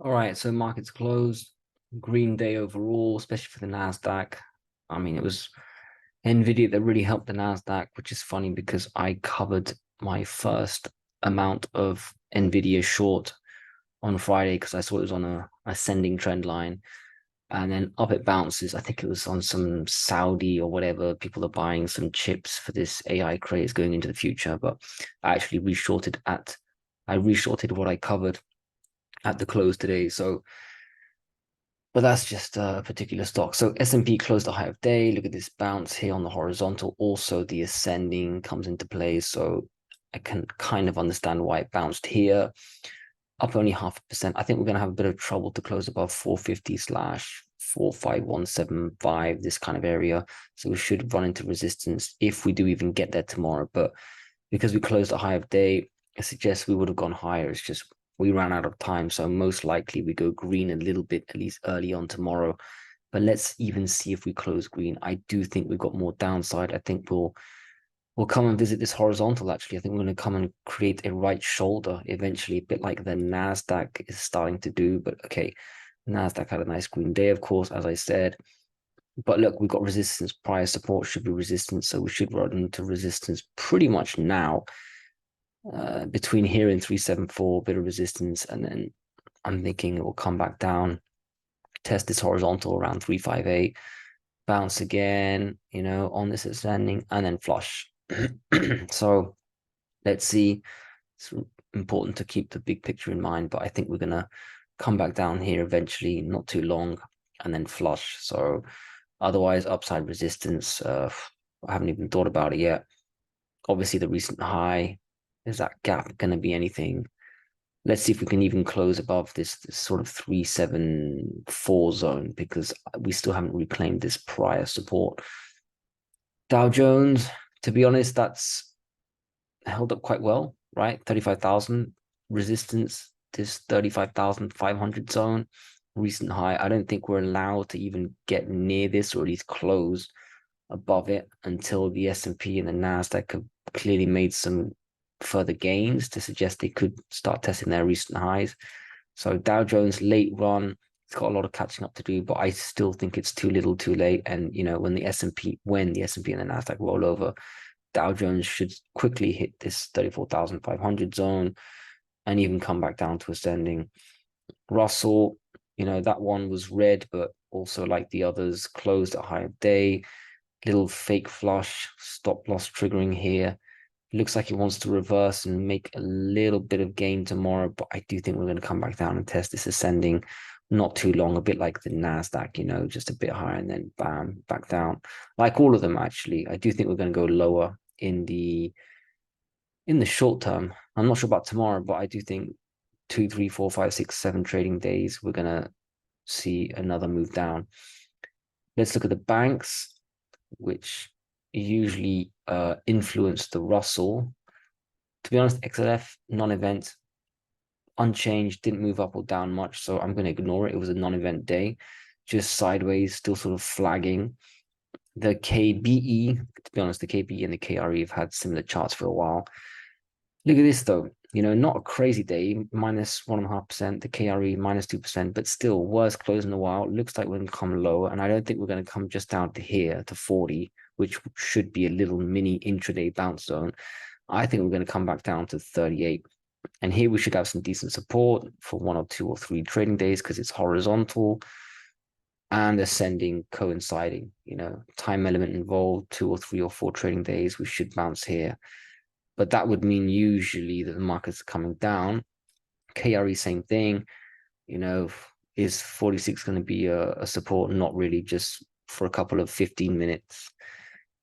All right, so markets closed, green day overall, especially for the Nasdaq. I mean, it was Nvidia that really helped the Nasdaq, which is funny because I covered my first amount of Nvidia short on Friday because I saw it was on a ascending trend line, and then up it bounces. I think it was on some Saudi or whatever. People are buying some chips for this AI craze going into the future, but I reshorted what I covered at the close today. But that's just a particular stock. So S&P closed the high of day. Look at this bounce here on the horizontal. Also, the ascending comes into play. So I can kind of understand why it bounced here. Up only 0.5%. I think we're going to have a bit of trouble to close above 450 slash 45175, this kind of area. So we should run into resistance if we do even get there tomorrow. But because we closed the high of day, it suggests we would have gone higher. It's just we ran out of time. So most likely we go green a little bit, at least early on tomorrow. But let's even see if we close green. I do think we've got more downside. I think we'll come and visit this horizontal. Actually, I think we're going to come and create a right shoulder eventually, a bit like the Nasdaq is starting to do. But okay, Nasdaq had a nice green day, of course, as I said. But look, we've got resistance. Prior support should be resistance, so we should run into resistance pretty much now. Between here and 374, bit of resistance, and then I'm thinking it will come back down, test this horizontal around 358, bounce again, on this ascending, and then flush. So let's see. It's important to keep the big picture in mind, but I think we're gonna come back down here eventually, not too long, and then flush. So otherwise, upside resistance. I haven't even thought about it yet. Obviously, the recent high, is that gap going to be anything? Let's see if we can even close above this sort of 374 zone because we still haven't reclaimed this prior support. Dow Jones, to be honest, that's held up quite well, right? 35,000 resistance, this 35,500 zone, recent high. I don't think we're allowed to even get near this or at least close above it until the S&P and the Nasdaq have clearly made some further gains to suggest they could start testing their recent highs. So Dow Jones late run, it's got a lot of catching up to do, but I still think it's too little, too late. And when the S&P and the Nasdaq roll over, Dow Jones should quickly hit this 34,500 zone and even come back down to ascending. Russell, that one was red, but also like the others, closed at higher day. Little fake flush, stop loss triggering here. Looks like it wants to reverse and make a little bit of gain tomorrow, but I do think we're going to come back down and test this ascending not too long, a bit like the Nasdaq, just a bit higher and then bam, back down. Like all of them, actually. I do think we're going to go lower in the short term. I'm not sure about tomorrow, but I do think 2, 3, 4, 5, 6, 7 trading days, we're going to see another move down. Let's look at the banks, which usually influence the Russell. To be honest, XLF non-event, unchanged, didn't move up or down much, so I'm going to ignore it. It was a non-event day, just sideways, still sort of flagging. The KBE, to be honest, the KBE and the KRE have had similar charts for a while. Look at this though, not a crazy day, minus 1.5%, the KRE minus 2%, but still worst close in a while. Looks like we're going to come lower, and I don't think we're going to come just down to here to 40, which should be a little mini intraday bounce zone. I think we're going to come back down to 38. And here we should have some decent support for 1 or 2 or 3 trading days because it's horizontal and ascending coinciding, time element involved, 2 or 3 or 4 trading days. We should bounce here. But that would mean usually that the markets are coming down. KRE, same thing. Is 46 going to be a support? Not really, just for a couple of 15 minutes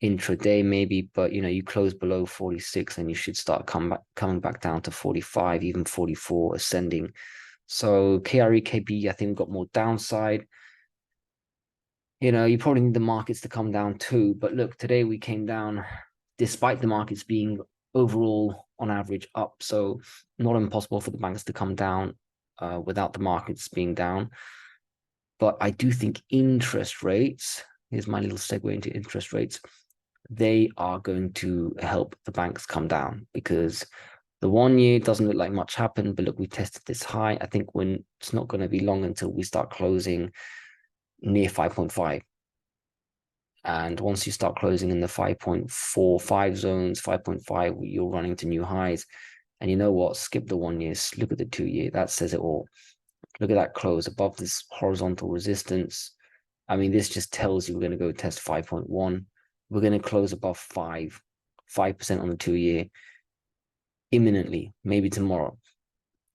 intraday maybe, but you close below 46 and you should start coming back down to 45, even 44, ascending. So KRE, KB, I think we've got more downside. You probably need the markets to come down too. But look, today we came down despite the markets being overall on average up. So not impossible for the banks to come down without the markets being down. But I do think interest rates, here's my little segue into interest rates, they are going to help the banks come down because The 1 year doesn't look like much happened, but look, we tested this high. I think when it's not going to be long until we start closing near 5.5. And once you start closing in the 5.45 zones, 5.5, you're running to new highs. And you know what? Skip the 1 year, look at the 2 year. That says it all. Look at that close above this horizontal resistance. I mean, this just tells you we're going to go test 5.1. We're going to close above 5% on the 2 year imminently, maybe tomorrow.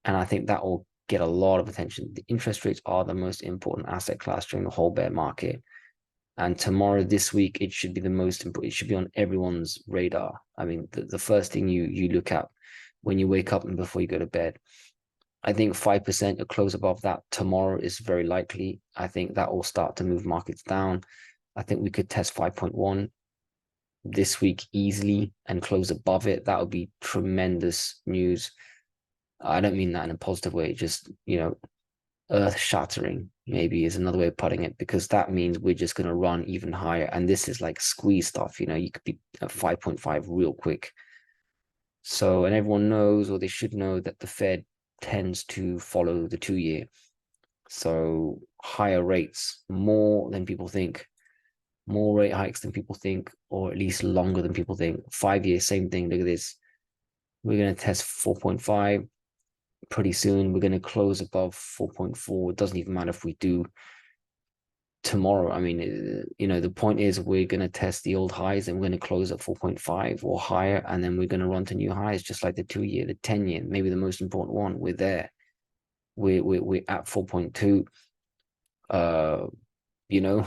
And I think that will get a lot of attention. The interest rates are the most important asset class during the whole bear market. And tomorrow, this week, it should be the most important. It should be on everyone's radar. I mean, the first thing you look at when you wake up and before you go to bed. I think 5%, a close above that tomorrow is very likely. I think that will start to move markets down. I think we could test 5.1 this week easily and close above it. That would be tremendous news. I don't mean that in a positive way, just, earth shattering maybe is another way of putting it, because that means we're just going to run even higher. And this is like squeeze stuff, you could be at 5.5 real quick. So, and everyone knows, or they should know, that the Fed tends to follow the 2 year. So higher rates, more than people think, more rate hikes than people think, or at least longer than people think. 5 year, same thing. Look at this. We're going to test 4.5 pretty soon. We're going to close above 4.4. It doesn't even matter if we do tomorrow. I mean, the point is we're going to test the old highs and we're going to close at 4.5 or higher, and then we're going to run to new highs, just like the 2 year, the 10 year, maybe the most important one. We're there. We're at 4.2.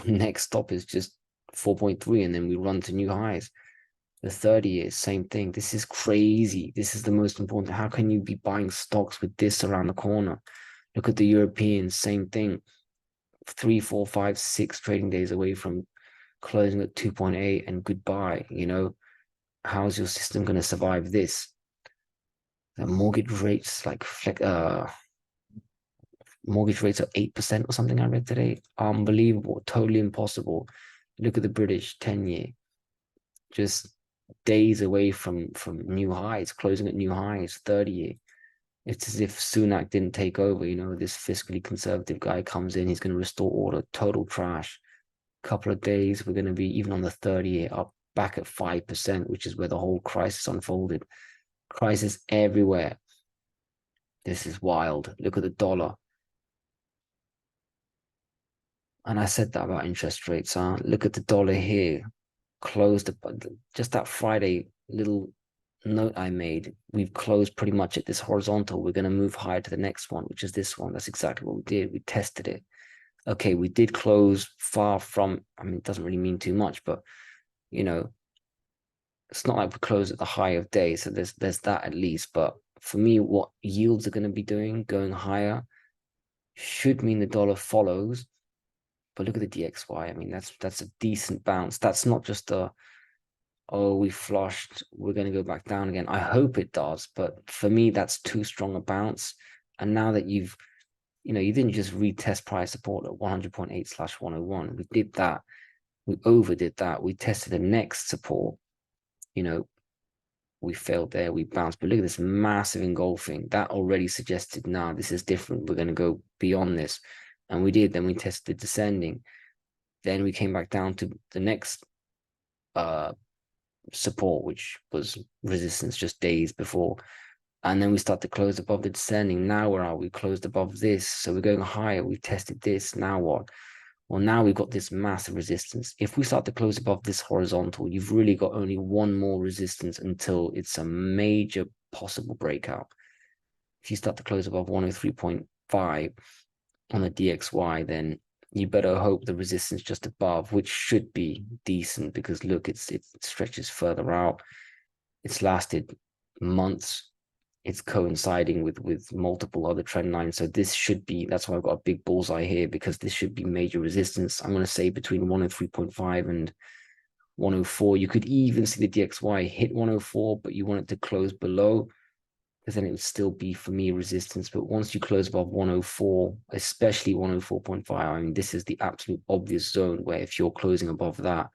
Next stop is just 4.3, and then we run to new highs. The 30 years, same thing. This is crazy. This is the most important. How can you be buying stocks with this around the corner? Look at the Europeans, same thing. 3, 4, 5, 6 trading days away from closing at 2.8 and goodbye. How's your system going to survive this? The mortgage rates mortgage rates are 8% or something I read today. Unbelievable, totally impossible. Look at the British 10 year, just days away from new highs, closing at new highs. 30 year, it's as if Sunak didn't take over. This fiscally conservative guy comes in, he's going to restore order. Total trash. Couple of days, we're going to be, even on the 30 year, up back at 5%, which is where the whole crisis unfolded. Crisis everywhere. This is wild. Look at the dollar. And I said that about interest rates. Look at the dollar here. Closed just that Friday little note I made. We've closed pretty much at this horizontal. We're going to move higher to the next one, which is this one. That's exactly what we did. We tested it. Okay, we did close far from, I mean, it doesn't really mean too much, but it's not like we close at the high of day. So there's that at least. But for me, what yields are going to be doing, going higher, should mean the dollar follows. But look at the DXY. I mean, that's a decent bounce. That's not just we flushed, we're going to go back down again. I hope it does, but for me, that's too strong a bounce. And now that you didn't just retest price support at 100.8/101. We did that. We overdid that. We tested the next support. We failed there. We bounced. But look at this massive engulfing. That already suggested, nah, this is different. We're going to go beyond this. And we did. Then we tested descending. Then we came back down to the next support, which was resistance just days before. And then we start to close above the descending. Now where are we? Closed above this. So we're going higher. We've tested this. Now what? Well, now we've got this massive resistance. If we start to close above this horizontal, you've really got only one more resistance until it's a major possible breakout. If you start to close above 103.5 on the DXY, then you better hope the resistance just above, which should be decent, because look, it stretches further out. It's lasted months. It's coinciding with multiple other trend lines. So this should be, that's why I've got a big bullseye here, because this should be major resistance. I'm going to say between 103.5 and 104. You could even see the DXY hit 104, but you want it to close below, because then it would still be, for me, resistance. But once you close above 104, especially 104.5, I mean, this is the absolute obvious zone where if you're closing above that,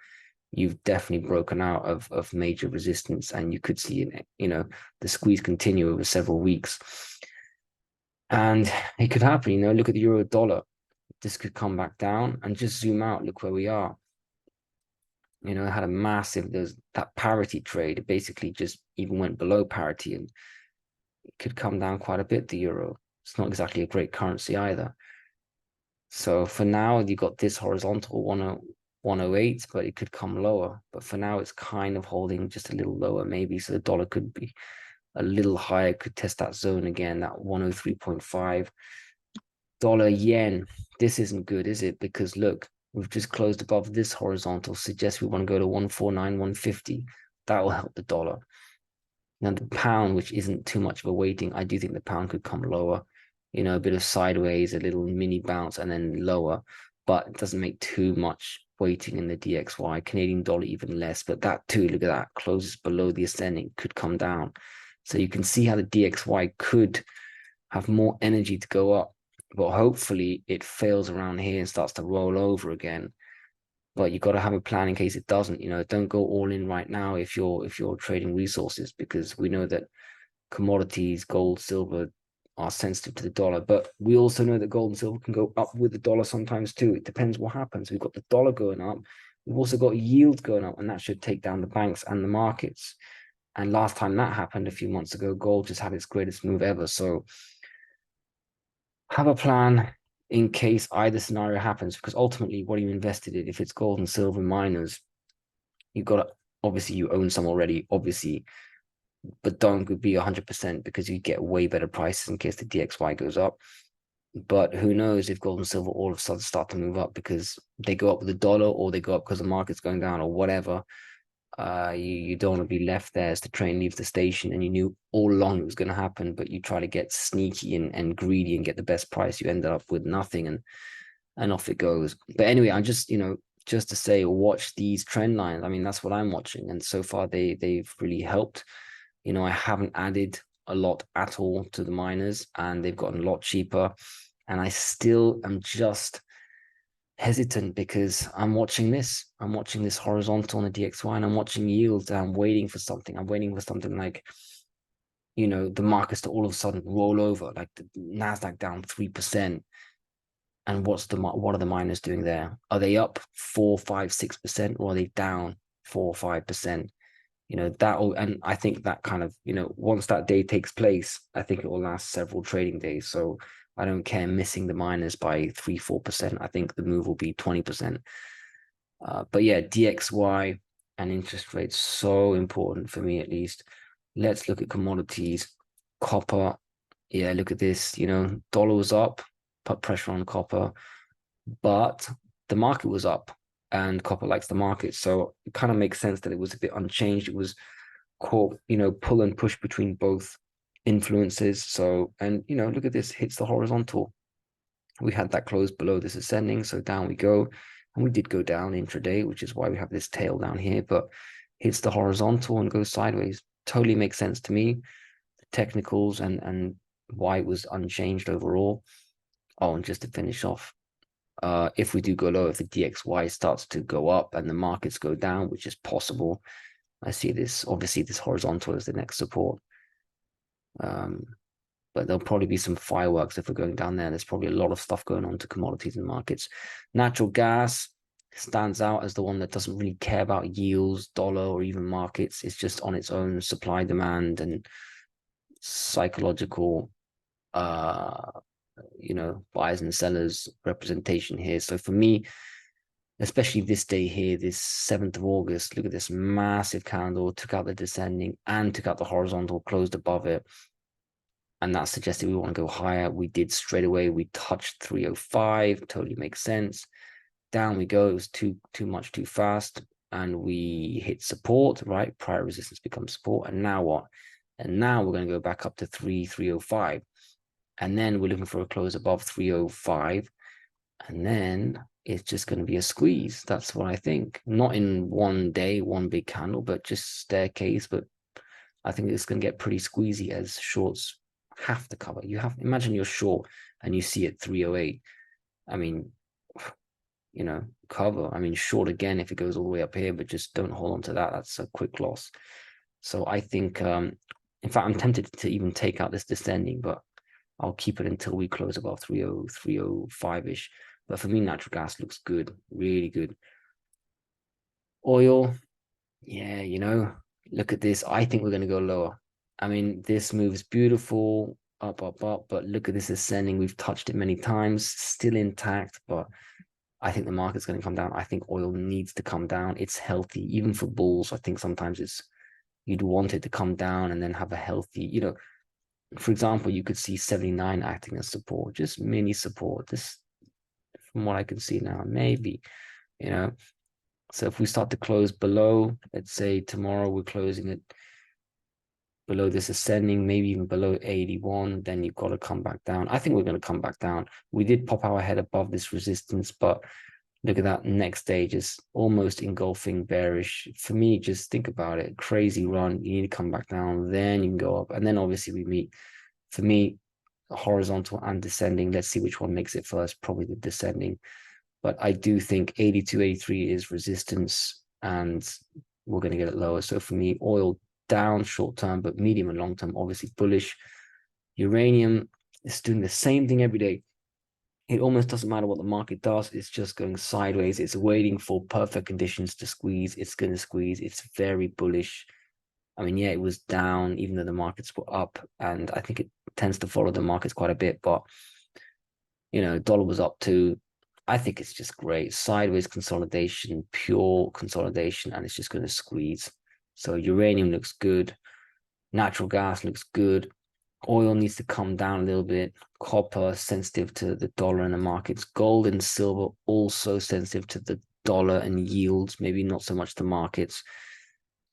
you've definitely broken out of major resistance, and you could see, you know, the squeeze continue over several weeks. And it could happen, you know, look at the euro dollar. This could come back down, and just zoom out, look where we are. You know, it had a massive, there's that parity trade. It basically just even went below parity, and it could come down quite a bit, the euro. It's not exactly a great currency either. So for now, you got this horizontal 108, but it could come lower. But for now, it's kind of holding just a little lower, maybe. So the dollar could be a little higher, could test that zone again, that 103.5. Dollar yen, this isn't good, is it? Because look, we've just closed above this horizontal, suggests we want to go to 149, 150. That will help the dollar. Now the pound, which isn't too much of a weighting, I do think the pound could come lower, you know, a bit of sideways, a little mini bounce, and then lower, but it doesn't make too much weighting in the DXY. Canadian dollar even less, but that too, look at that, closes below the ascending, could come down. So you can see how the DXY could have more energy to go up, but hopefully it fails around here and starts to roll over again. But you got to have a plan in case it doesn't. You know, don't go all in right now if you're trading resources, because we know that commodities, gold, silver, are sensitive to the dollar. But we also know that gold and silver can go up with the dollar sometimes too. It depends what happens. We've got the dollar going up. We've also got yields going up, and that should take down the banks and the markets. And last time that happened a few months ago, gold just had its greatest move ever. So have a plan in case either scenario happens, because ultimately, what are you invested in? If it's gold and silver miners, you've got to, obviously you own some already, obviously, but don't be 100% because you get way better prices in case the DXY goes up. But who knows if gold and silver all of a sudden start to move up because they go up with the dollar, or they go up because the market's going down, or whatever. You don't want to be left there as the train leaves the station and you knew all along it was going to happen, but you try to get sneaky and greedy and get the best price. You end up with nothing, and off it goes. But anyway, I'm just, you know, just to say, watch these trend lines. I mean, that's what I'm watching, and so far they've really helped. You know, I haven't added a lot at all to the miners, and they've gotten a lot cheaper. And I still am just hesitant because I'm watching this. I'm watching this horizontal on the DXY, and I'm watching yields, and I'm waiting for something. I'm waiting for something like, you know, the markets to all of a sudden roll over, like the Nasdaq down 3%. And what are the miners doing there? Are they up 4, 5, 6%, or are they down 4, 5%? You know, and I think that kind of, you know, once that day takes place, I think it will last several trading days. So I don't care missing the miners by 3, 4%. I think the move will be 20%. But yeah, DXY and interest rates, so important for me at least. Let's look at commodities. Copper, yeah, look at this. You know, dollar was up, put pressure on copper, but the market was up, and copper likes the market. So it kind of makes sense that it was a bit unchanged. It was caught, you know, pull and push between both influences. So, and you know, look at this, hits the horizontal. We had that close below this ascending, so down we go. And we did go down intraday, which is why we have this tail down here, but hits the horizontal and goes sideways. Totally makes sense to me. The technicals and why it was unchanged overall. Oh, and just to finish off, if we do go low, if the DXY starts to go up and the markets go down, which is possible, I see this, obviously this horizontal is the next support. But there'll probably be some fireworks if we're going down there. There's probably a lot of stuff going on to commodities and markets. Natural gas stands out as the one that doesn't really care about yields, dollar, or even markets. It's just on its own supply, demand, and psychological, you know, buyers and sellers representation here. So for me, especially this day here, this 7th of August, look at this massive candle, took out the descending and took out the horizontal, closed above it. And that suggested we want to go higher. We did straight away. We touched 305, totally makes sense. Down we go. It was too much too fast. And we hit support, right? Prior resistance becomes support. And now what? And now we're going to go back up to 305. And then we're looking for a close above 305. And then it's just going to be a squeeze. That's what I think. Not in one day, one big candle, but just staircase. But I think it's going to get pretty squeezy as shorts have to cover. You have, imagine you're short and you see it 308. I mean, cover. I mean, short again if it goes all the way up here, but just don't hold on to that. That's a quick loss. So I think, in fact, I'm tempted to even take out this descending, but I'll keep it until we close above 30, 305-ish. But for me, natural gas looks good, really good. Oil, yeah, look at this. I think we're going to go lower. I mean, this move is beautiful, up, up, up, but look at this ascending. We've touched it many times, still intact, but I think the market's going to come down. I think oil needs to come down. It's healthy, even for bulls. I think sometimes you'd want it to come down and then have a healthy, for example, you could see 79 acting as support, just mini support. This, from what I can see now, maybe, you know. So if we start to close below, let's say tomorrow we're closing it below this ascending, maybe even below 81, then you've got to come back down. I think we're going to come back down. We did pop our head above this resistance, but look at that next stage is almost engulfing bearish. For me, just think about it. Crazy run. You need to come back down, then you can go up. And then obviously we meet, for me, horizontal and descending. Let's see which one makes it first, probably the descending. But I do think 82, 83 is resistance, and we're going to get it lower. So for me, oil down short term, but medium and long term, obviously bullish. Uranium is doing the same thing every day. It almost doesn't matter what the market does. It's just going sideways. It's waiting for perfect conditions to squeeze. It's going to squeeze. It's very bullish. I mean, yeah, it was down, even though the markets were up. And I think it tends to follow the markets quite a bit. But, dollar was up too. I think it's just great. Sideways consolidation, pure consolidation, and it's just going to squeeze. So uranium looks good. Natural gas looks good. Oil needs to come down a little bit. Copper sensitive to the dollar and the markets. Gold and silver also sensitive to the dollar and yields, maybe not so much the markets.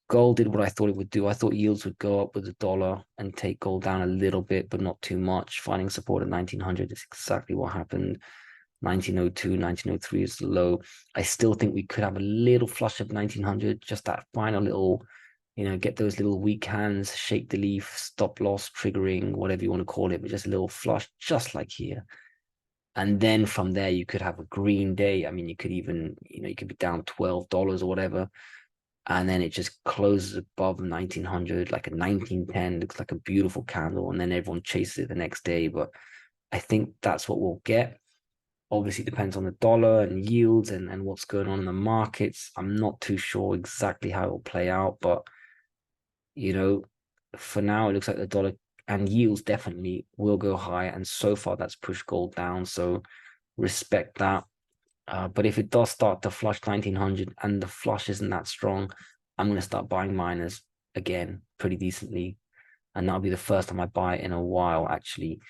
Gold did what I thought it would do. I thought yields would go up with the dollar and take gold down a little bit, but not too much. Finding support at 1900 is exactly what happened. 1902, 1903 is the low. I still think we could have a little flush of 1900, just that final little, get those little weak hands, shake the leaf, stop loss, triggering, whatever you want to call it, but just a little flush, just like here. And then from there, you could have a green day. I mean, you could even, you could be down $12 or whatever. And then it just closes above 1900, like a 1910, looks like a beautiful candle. And then everyone chases it the next day. But I think that's what we'll get. Obviously, it depends on the dollar and yields and what's going on in the markets. I'm not too sure exactly how it will play out, but for now, it looks like the dollar and yields definitely will go high. And so far, that's pushed gold down. So respect that. But if it does start to flush 1900 and the flush isn't that strong, I'm going to start buying miners again pretty decently. And that'll be the first time I buy in a while, actually.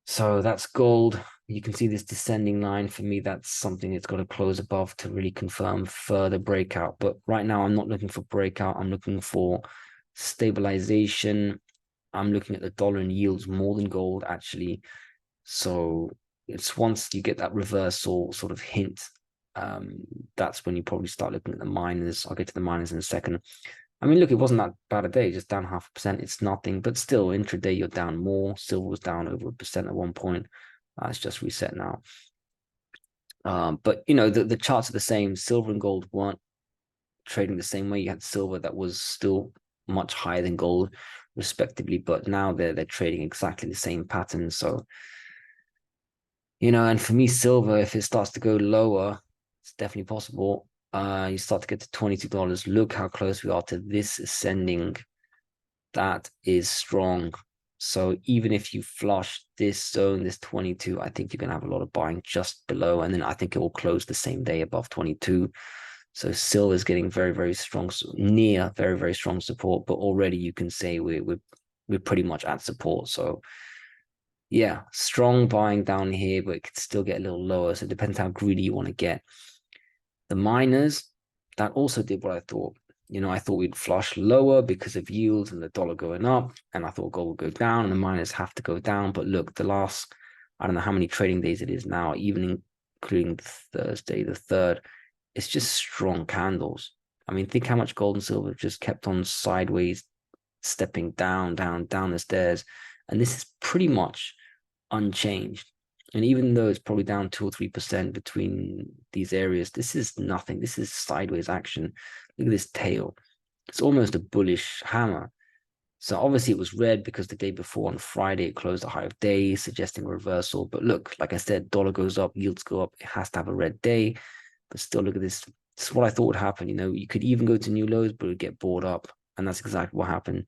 So that's gold. You can see this descending line. For me, that's something it's got to close above to really confirm further breakout. But right now, I'm not looking for breakout. I'm looking for stabilization. I'm looking at the dollar and yields more than gold, actually. So it's once you get that reversal sort of hint, that's when you probably start looking at the miners. I'll get to the miners in a second. I mean, look, it wasn't that bad a day, just down 0.5%. It's nothing, but still, intraday, you're down more. Silver was down over 1% at one point. It's just reset now. But, the charts are the same. Silver and gold weren't trading the same way. You had silver that was still much higher than gold, respectively, but now they're trading exactly the same pattern. So, and for me, silver, if it starts to go lower, it's definitely possible. You start to get to $22. Look how close we are to this ascending. That is strong. So even if you flush this zone, this 22, I think you're going to have a lot of buying just below. And then I think it will close the same day above 22. So silver is getting very, very strong, near very, very strong support. But already you can say we're pretty much at support. So yeah, strong buying down here, but it could still get a little lower. So it depends how greedy you want to get. The miners, that also did what I thought. I thought we'd flush lower because of yields and the dollar going up, and I thought gold would go down and the miners have to go down. But look, the last, I don't know how many trading days it is now, even including Thursday, the 3rd, it's just strong candles. I mean, think how much gold and silver just kept on sideways, stepping down, down, down the stairs. And this is pretty much unchanged. And even though it's probably down 2 or 3% between these areas, this is nothing. This is sideways action. Look at this tail. It's almost a bullish hammer. So obviously it was red because the day before on Friday it closed a high of day, suggesting a reversal. But look, like I said, dollar goes up, yields go up. It has to have a red day. But still, look at this. This is what I thought would happen. You know, you could even go to new lows, but it would get bought up. And that's exactly what happened.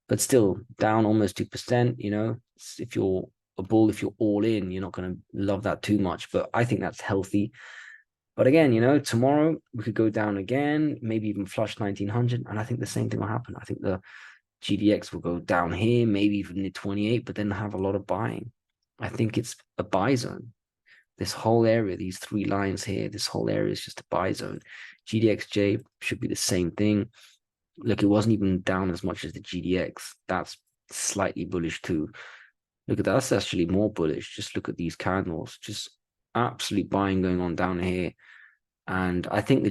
But still, down almost 2%. You know, if you're a bull, if you're all in, you're not going to love that too much. But I think that's healthy. But again, you know, tomorrow we could go down again, maybe even flush 1900. And I think the same thing will happen. I think the GDX will go down here, maybe even near 28, but then have a lot of buying. I think it's a buy zone. This whole area, these three lines here, this whole area is just a buy zone. GDXJ should be the same thing. Look, it wasn't even down as much as the GDX. That's slightly bullish too. Look at that. That's actually more bullish. Just look at these candles. Just absolute buying going on down here. And I think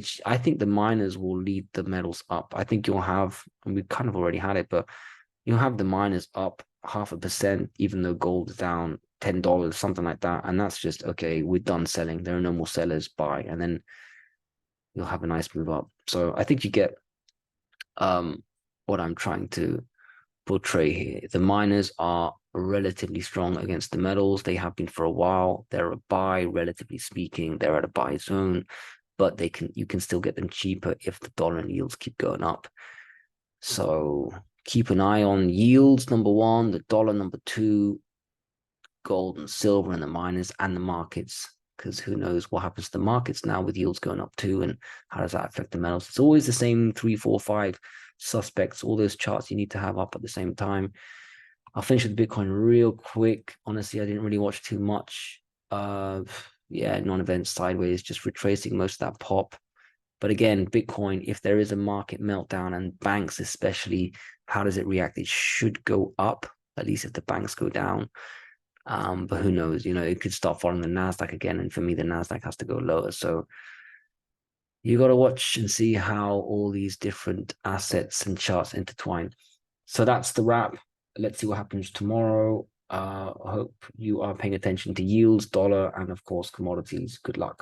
the miners will lead the metals up. I think you'll have, and we kind of already had it, but you'll have the miners up 0.5%, even though gold is down $10, something like that. And that's just okay, we're done selling. There are no more sellers, buy, and then you'll have a nice move up. So I think you get what I'm trying to portray here. The miners are relatively strong against the metals. They have been for a while. They're a buy, relatively speaking. They're at a buy zone, but you can still get them cheaper if the dollar and yields keep going up. So keep an eye on yields, number one, the dollar, number two, gold and silver, and the miners and the markets. Because who knows what happens to the markets now with yields going up too, and how does that affect the metals? It's always the same 3, 4, 5 suspects, all those charts you need to have up at the same time. I'll finish with Bitcoin real quick. Honestly, I didn't really watch too much. Yeah, non-event sideways, just retracing most of that pop. But again, Bitcoin, if there is a market meltdown and banks especially, how does it react? It should go up, at least if the banks go down. But who knows? You know, it could start following the Nasdaq again, and for me, the Nasdaq has to go lower. So you got to watch and see how all these different assets and charts intertwine. So that's the wrap. Let's see what happens tomorrow. I hope you are paying attention to yields, dollar, and of course, commodities. Good luck.